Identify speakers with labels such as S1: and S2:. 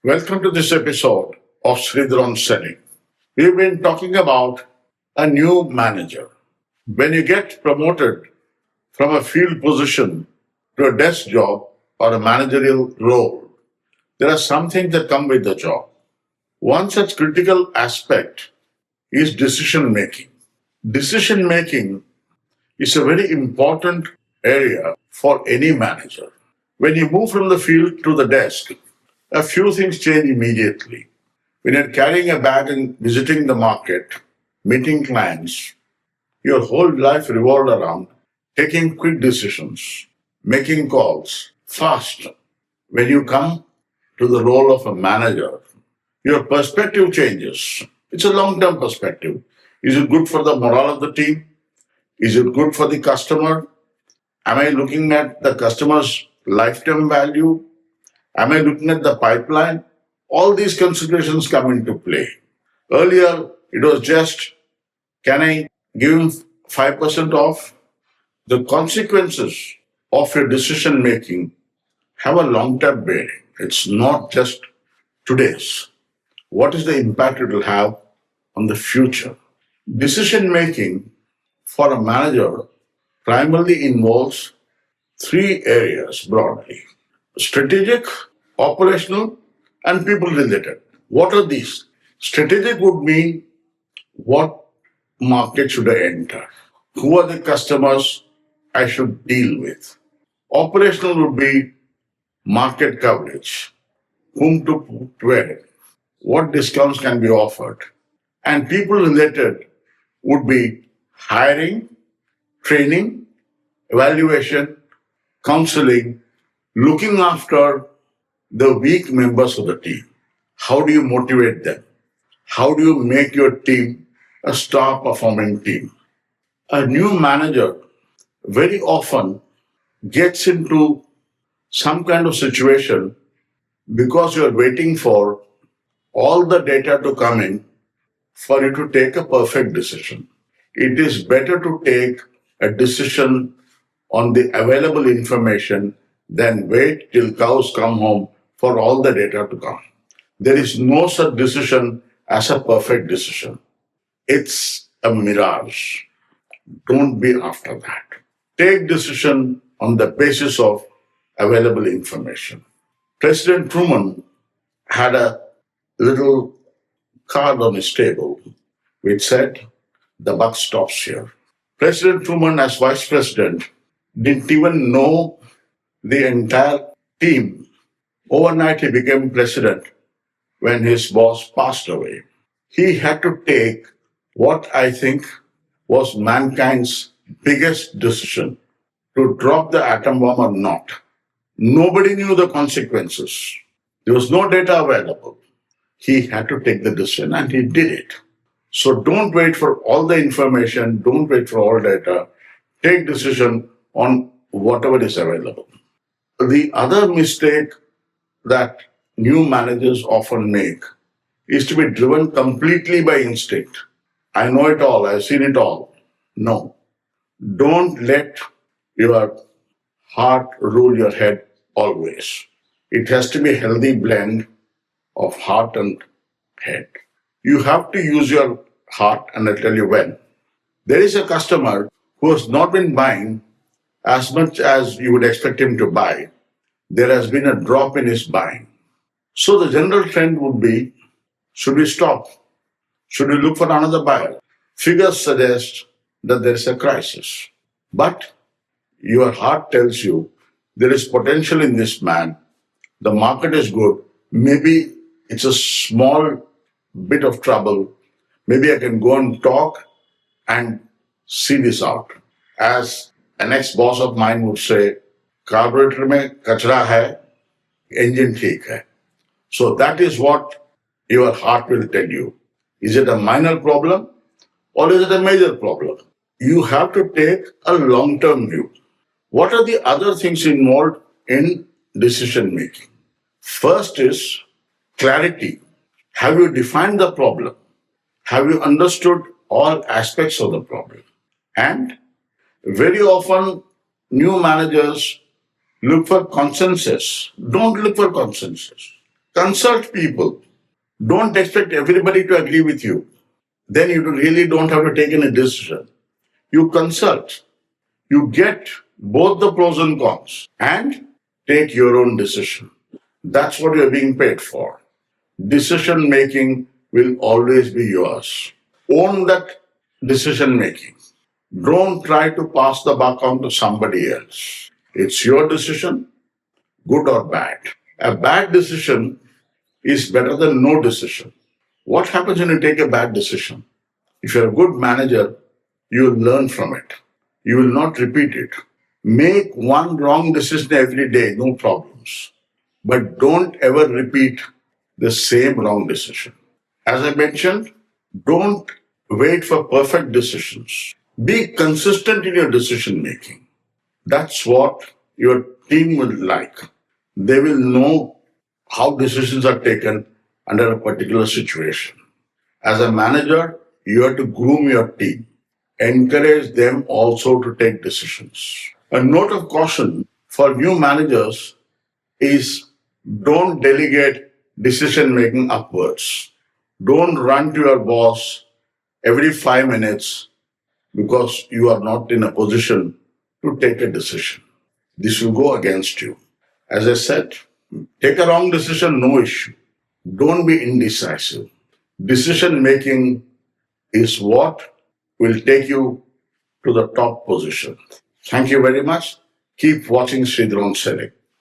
S1: Welcome to this episode of Sridhar on Selling. We've been talking about a new manager. When you get promoted from a field position to a desk job or a managerial role, there are some things that come with the job. One such critical aspect is decision making. Decision making is a very important area for any manager. When you move from the field to the desk, a few things change immediately. When you're carrying a bag and visiting the market, meeting clients, your whole life revolved around taking quick decisions, making calls fast. When you come to the role of a manager, your perspective changes. It's a long term perspective. Is it good for the morale of the team? Is it good for the customer? Am I looking at the customer's lifetime value? Am I looking at the pipeline? All these considerations come into play. Earlier, it was just, can I give him 5% off? The consequences of your decision making have a long term bearing. It's not just today's. What is the impact it will have on the future? Decision making for a manager primarily involves three areas broadly: strategic, operational, and people related. What are these? Strategic would mean what market should I enter? Who are the customers I should deal with? Operational would be market coverage, whom to put where, what discounts can be offered. And people related would be hiring, training, evaluation, counseling, looking after the weak members of the team. How do you motivate them? How do you make your team a star performing team? A new manager very often gets into some kind of situation because you're waiting for all the data to come in for you to take a perfect decision. It is better to take a decision on the available information than wait till cows come home for all the data to come. There is no such decision as a perfect decision. It's a mirage. Don't be after that. Take decision on the basis of available information. President Truman had a little card on his table which said, "The buck stops here." President Truman, as vice president, didn't even know the entire team. Overnight, he became president when his boss passed away. He had to take what I think was mankind's biggest decision: to drop the atom bomb or not. Nobody knew the consequences. There was no data available. He had to take the decision and he did it. So don't wait for all the information, don't wait for all data. Take decision on whatever is available. The other mistake that new managers often make is to be driven completely by instinct. I know it all, I've seen it all. No. Don't let your heart rule your head always. It has to be a healthy blend of heart and head. You have to use your heart, and I'll tell you when. There is a customer who has not been buying as much as you would expect him to buy. There has been a drop in his buying. So the general trend would be, should we stop? Should we look for another buyer? Figures suggest that there is a crisis. But your heart tells you there is potential in this man. The market is good. Maybe it's a small bit of trouble. Maybe I can go and talk and see this out. As an ex-boss of mine would say, carburetor mein kachra hai, engine theek hai. So that is what your heart will tell you. Is it a minor problem or is it a major problem? You have to take a long-term view. What are the other things involved in decision making? First is clarity. Have you defined the problem? Have you understood all aspects of the problem? And very often, new managers look for consensus. Don't look for consensus. Consult people. Don't expect everybody to agree with you. Then you really don't have to take any decision. You consult. You get both the pros and cons and take your own decision. That's what you're being paid for. Decision making will always be yours. Own that decision making. Don't try to pass the buck on to somebody else. It's your decision, good or bad. A bad decision is better than no decision. What happens when you take a bad decision? If you're a good manager, you will learn from it. You will not repeat it. Make one wrong decision every day, no problems. But don't ever repeat the same wrong decision. As I mentioned, don't wait for perfect decisions. Be consistent in your decision making. That's what your team will like. They will know how decisions are taken under a particular situation. As a manager, you have to groom your team, encourage them also to take decisions. A note of caution for new managers is don't delegate decision making upwards. Don't run to your boss every 5 minutes because you are not in a position to take a decision. This will go against you. As I said, take a wrong decision, no issue. Don't be indecisive. Decision making is what will take you to the top position. Thank you very much. Keep watching Sridhar Selling.